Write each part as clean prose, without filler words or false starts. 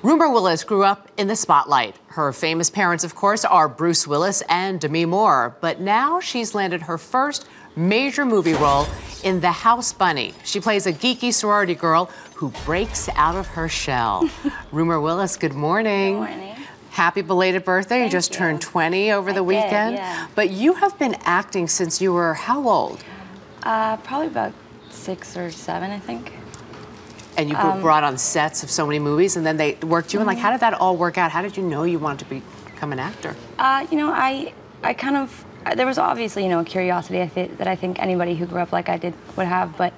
Rumer Willis grew up in the spotlight. Her famous parents, of course, are Bruce Willis and Demi. But now she's landed her first major movie role in The House Bunny. She plays a geeky sorority girl who breaks out of her shell. Rumer Willis, good morning. Good morning. Happy belated birthday. Thank you just you. turned 20 over the weekend. Yeah. But you have been acting since you were how old? Probably about 6 or 7, I think. And you were brought on sets of so many movies, and then they worked you in. Like, how did that all work out? How did you know you wanted to become an actor? I kind of, there was obviously, a curiosity that I think anybody who grew up like I did would have, but,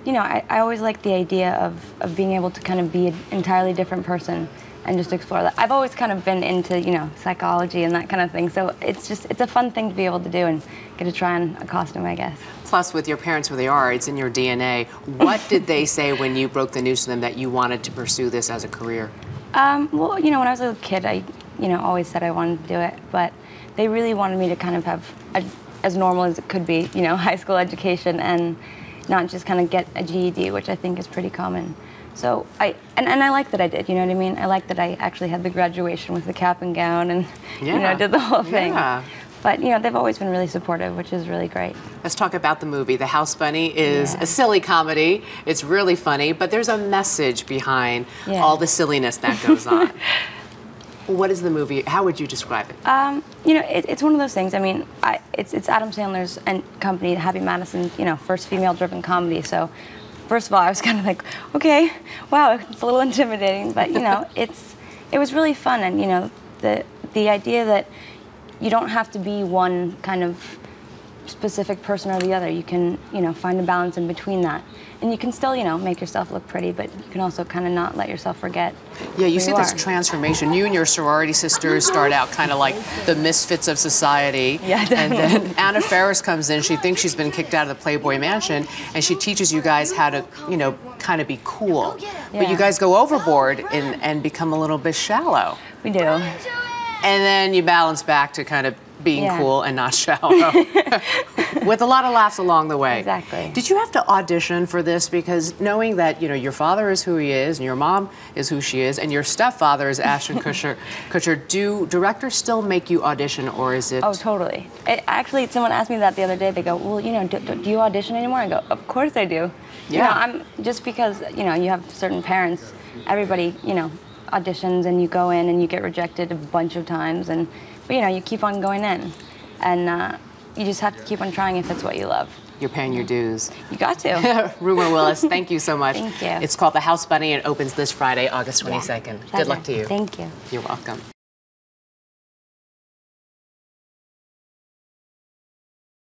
I always liked the idea of being able to kind of be an entirely different person and just explore that. I've always kind of been into, psychology and that kind of thing, so it's a fun thing to be able to do and get to try on a costume, I guess. Plus, with your parents where they are, it's in your DNA. What did they say when you broke the news to them that you wanted to pursue this as a career? Well, when I was a little kid, I, always said I wanted to do it, but they really wanted me to kind of have as normal as it could be, high school education and not just kind of get a GED, which I think is pretty common. So I like that I did, you know what I mean? I like that I actually had the graduation with the cap and gown and, did the whole thing. Yeah. But, they've always been really supportive, which is really great. Let's talk about the movie. The House Bunny is a silly comedy. It's really funny, but there's a message behind all the silliness that goes on. What is the movie? How would you describe it? It's one of those things. I mean, it's Adam Sandler's and company, Happy Madison, first female-driven comedy. So, first of all, I was kind of like, okay, wow, it's a little intimidating, but it was really fun, and the idea that you don't have to be one kind of specific person or the other. You can, find a balance in between that. And you can still, make yourself look pretty, but you can also kind of not let yourself forget. Yeah, you see this transformation. You and your sorority sisters start out kind of like the misfits of society. Yeah, definitely. And then Anna Faris comes in. She thinks she's been kicked out of the Playboy Mansion, and she teaches you guys how to, kind of be cool. Yeah. But you guys go overboard and become a little bit shallow. We do. And then you balance back to kind of being cool and not shallow. With a lot of laughs along the way. Exactly. Did you have to audition for this? Because knowing that, your father is who he is, and your mom is who she is, and your stepfather is Ashton Kutcher, do directors still make you audition, or is it? Oh, totally. Actually, someone asked me that the other day. They go, well, do you audition anymore? I go, of course I do. Yeah. Just because, you have certain parents, everybody, auditions and you go in and you get rejected a bunch of times, but you keep on going in, and you just have to keep on trying if it's what you love. You're paying your dues. You got to. Rumer Willis, thank you so much. Thank you. It's called The House Bunny and it opens this Friday, August 22nd. Good luck to you. Thank you. You're welcome.